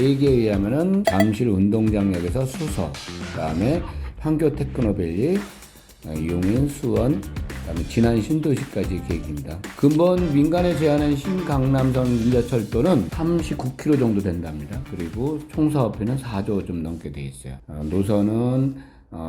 계획에 의하면은 잠실 운동장역에서 수서, 그다음에 판교 테크노밸리, 용인, 수원, 그다음에 진안 신도시까지 계획입니다. 근본 민간에 제한한 신강남선 민자철도는 39km 정도 된답니다. 그리고 총 사업비는 4조 좀 넘게 돼 있어요. 노선은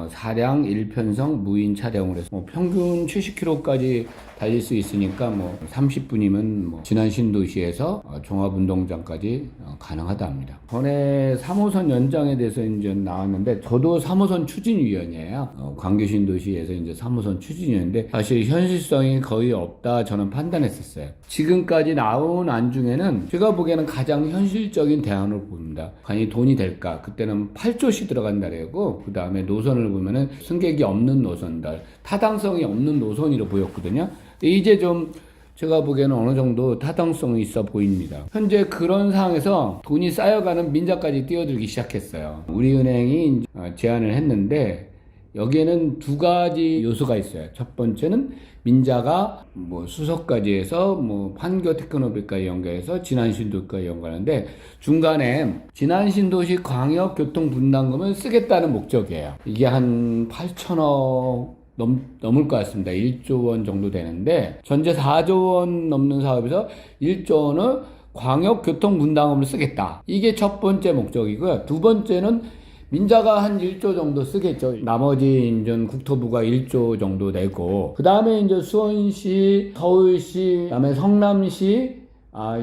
사량 1편성 무인 차량으로 해서 평균 70km까지 달릴 수 있으니까 30분이면 진안 신도시에서 종합운동장까지 가능하다 합니다. 전에 3호선 연장에 대해서 이제 나왔는데, 저도 3호선 추진위원이에요. 광교 신도시에서 이제 3호선 추진위원인데 사실 현실성이 거의 없다 저는 판단했었어요. 지금까지 나온 안 중에는 제가 보기에는 가장 현실적인 대안으로 봅니다. 과연 돈이 될까? 그때는 8조씩 들어간다래고, 그 다음에 노선을 보면은 승객이 없는 노선들, 타당성이 없는 노선으로 보였거든요. 이제 좀 제가 보기에는 어느 정도 타당성이 있어 보입니다. 현재 그런 상황에서 돈이 쌓여가는 민자까지 뛰어들기 시작했어요. 우리은행이 제안을 했는데 여기에는 두 가지 요소가 있어요. 첫 번째는 민자가 수서까지 해서 판교 테크노밸리까지 연결해서 진안신도시까지 연결하는데, 중간에 진안신도시 광역교통분담금을 쓰겠다는 목적이에요. 이게 한 8천억 넘을 것 같습니다. 1조 원 정도 되는데, 전체 4조 원 넘는 사업에서 1조 원은 광역교통분담금을 쓰겠다. 이게 첫 번째 목적이고요. 두 번째는 민자가 한 1조 정도 쓰겠죠. 나머지 인전 국토부가 1조 정도 내고, 그 다음에 이제 수원시, 서울시, 그 다음에 성남시,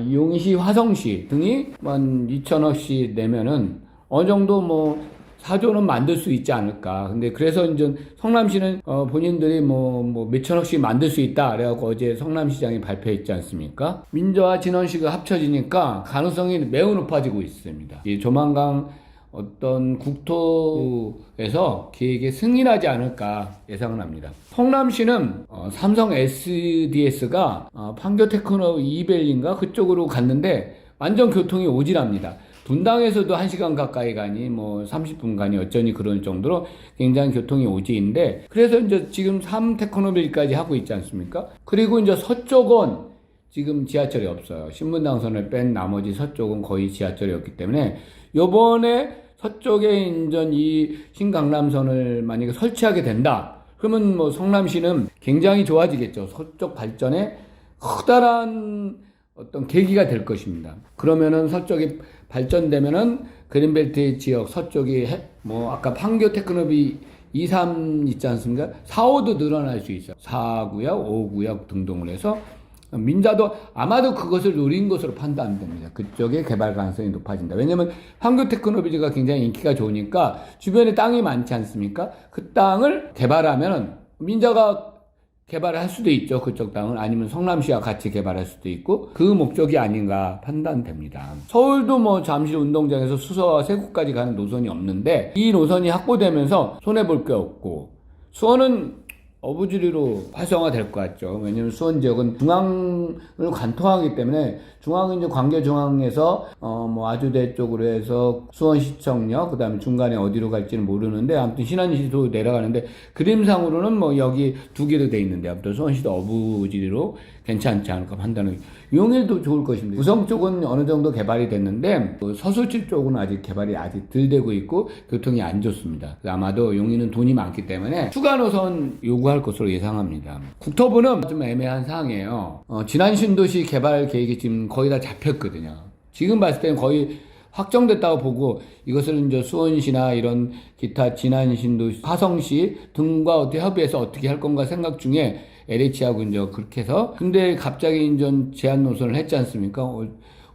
용인시, 화성시 등이 한 2천억씩 내면은 어느 정도 4조는 만들 수 있지 않을까. 근데 그래서 이제 성남시는 본인들이 몇천억씩 만들 수 있다 그래갖고 어제 성남시장이 발표했지 않습니까? 민자와 진원시가 합쳐지니까 가능성이 매우 높아지고 있습니다. 조만간 어떤 국토에서 계획에 승인하지 않을까 예상을 합니다. 성남시는 삼성 SDS가 판교 테크노밸리인가 그쪽으로 갔는데 완전 교통이 오지랖니다. 분당에서도 1시간 가까이 가니 30분 가니 어쩌니 그럴 정도로 굉장히 교통이 오지인데, 그래서 이제 지금 3테크노밸리까지 하고 있지 않습니까? 그리고 이제 서쪽은 지금 지하철이 없어요. 신분당선을 뺀 나머지 서쪽은 거의 지하철이 없기 때문에 요번에 서쪽에 인전 이 신강남선을 만약에 설치하게 된다 그러면 성남시는 굉장히 좋아지겠죠. 서쪽 발전에 커다란 어떤 계기가 될 것입니다. 그러면은 서쪽이 발전되면은 그린벨트 지역 서쪽이 아까 판교 테크노비 2, 3 있지 않습니까? 4, 5도 늘어날 수 있어요. 4구역, 5구역 등등을 해서 민자도 아마도 그것을 노린 것으로 판단됩니다. 그쪽에 개발 가능성이 높아진다. 왜냐면 판교 테크노밸리가 굉장히 인기가 좋으니까 주변에 땅이 많지 않습니까? 그 땅을 개발하면 민자가 개발할 수도 있죠. 그쪽 땅은. 아니면 성남시와 같이 개발할 수도 있고, 그 목적이 아닌가 판단됩니다. 서울도 잠실 운동장에서 수서와 세구까지 가는 노선이 없는데 이 노선이 확보되면서 손해볼 게 없고, 수원은 어부지리로 활성화될 것 같죠. 왜냐면 수원 지역은 중앙을 관통하기 때문에, 중앙은 이제 광교중앙에서 아주대 쪽으로 해서 수원시청역, 그 다음에 중간에 어디로 갈지는 모르는데 아무튼 신안시도 내려가는데, 그림상으로는 여기 두 개로 돼 있는데 아무튼 수원시도 어부지리로 괜찮지 않을까 판단을. 용인도 좋을 것입니다. 구성 쪽은 어느 정도 개발이 됐는데 서술지 쪽은 아직 개발이 덜 되고 있고 교통이 안 좋습니다. 아마도 용인은 돈이 많기 때문에 추가 노선 요구할 것으로 예상합니다. 국토부는 좀 애매한 상황이에요. 진안 신도시 개발 계획이 지금 거의 다 잡혔거든요. 지금 봤을 때는 거의 확정됐다고 보고, 이것을 이제 수원시나 이런 기타 진안 신도시, 화성시 등과 어떻게 협의해서 어떻게 할 건가 생각 중에 LH하고 이제 그렇게 해서, 근데 갑자기 이제 제한 노선을 했지 않습니까?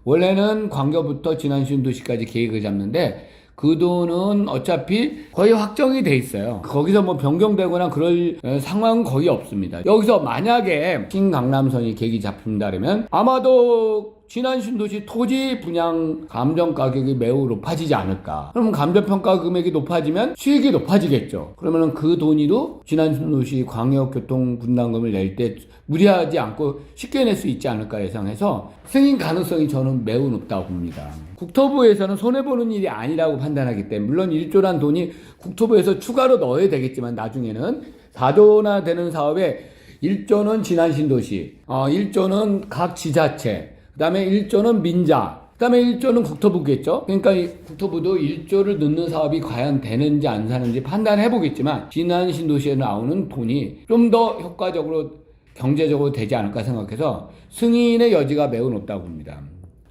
원래는 광교부터 진안 신도시까지 계획을 잡는데 그 돈은 어차피 거의 확정이 돼 있어요. 거기서 변경되거나 그럴 상황은 거의 없습니다. 여기서 만약에 신강남선이 계획이 잡힌다 그러면 아마도 진안 신도시 토지 분양 감정 가격이 매우 높아지지 않을까. 그러면 감정평가 금액이 높아지면 수익이 높아지겠죠. 그러면 그 돈으로 진안 신도시 광역교통 분담금을 낼 때 무리하지 않고 쉽게 낼 수 있지 않을까 예상해서 승인 가능성이 저는 매우 높다고 봅니다. 국토부에서는 손해보는 일이 아니라고 판단하기 때문에, 물론 1조란 돈이 국토부에서 추가로 넣어야 되겠지만 나중에는 4조나 되는 사업에 1조는 진안 신도시, 1조는 각 지자체, 그 다음에 1조는 민자, 그다음에 1조는 국토부겠죠. 그러니까 이 국토부도 1조를 넣는 사업이 과연 되는지 안 사는지 판단해 보겠지만 지난 신도시에 나오는 돈이 좀 더 효과적으로 경제적으로 되지 않을까 생각해서 승인의 여지가 매우 높다고 봅니다.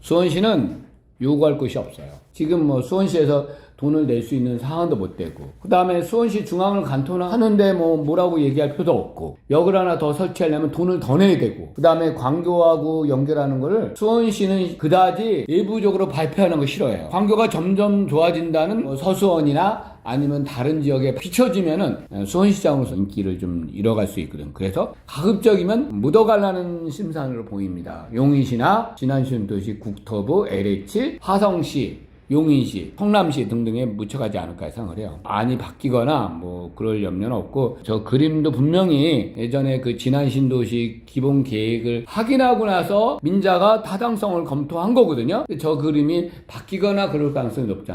수원시는 요구할 것이 없어요. 지금 뭐 수원시에서 돈을 낼 수 있는 상황도 못 되고, 그 다음에 수원시 중앙을 간통하는데 뭐라고 얘기할 필요도 없고, 역을 하나 더 설치하려면 돈을 더 내야 되고, 그 다음에 광교하고 연결하는 거를 수원시는 그다지 일부적으로 발표하는 거 싫어해요. 광교가 점점 좋아진다는 뭐 서수원이나 아니면 다른 지역에 비춰지면은 수원시장으로서 인기를 좀 잃어갈 수 있거든. 그래서 가급적이면 묻어가려는 심산으로 보입니다. 용인시나 진안신도시, 국토부, LH, 화성시, 용인시, 성남시 등등에 묻혀가지 않을까 생각을 해요. 많이 바뀌거나 뭐 그럴 염려는 없고, 저 그림도 분명히 예전에 그 진안신도시 기본 계획을 확인하고 나서 민자가 타당성을 검토한 거거든요. 저 그림이 바뀌거나 그럴 가능성이 높지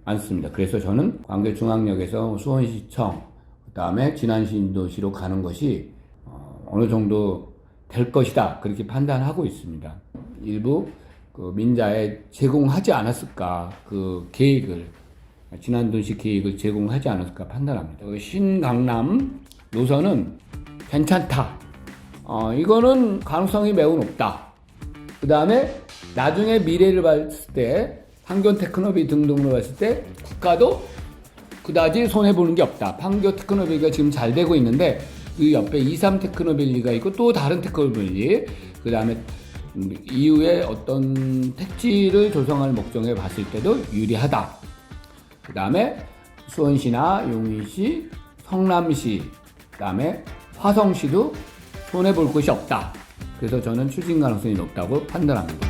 않습니다. 그래서 저는 광교중앙역에서 수원시청, 그 다음에 진안신도시로 가는 것이 어느 정도 될 것이다, 그렇게 판단하고 있습니다. 일부 그 민자에 제공하지 않았을까, 그 계획을, 진안도시 계획을 제공하지 않았을까 판단합니다. 신강남 노선은 괜찮다. 이거는 가능성이 매우 높다. 그 다음에 나중에 미래를 봤을 때, 판교 테크노비 등등으로 봤을 때 국가도 그다지 손해보는 게 없다. 판교 테크노빌리가 지금 잘 되고 있는데 그 옆에 23 테크노빌리가 있고 또 다른 테크노빌리, 그 다음에 이후에 어떤 택지를 조성할 목적에 봤을 때도 유리하다. 그 다음에 수원시나 용인시, 성남시, 그 다음에 화성시도 손해볼 것이 없다. 그래서 저는 추진 가능성이 높다고 판단합니다.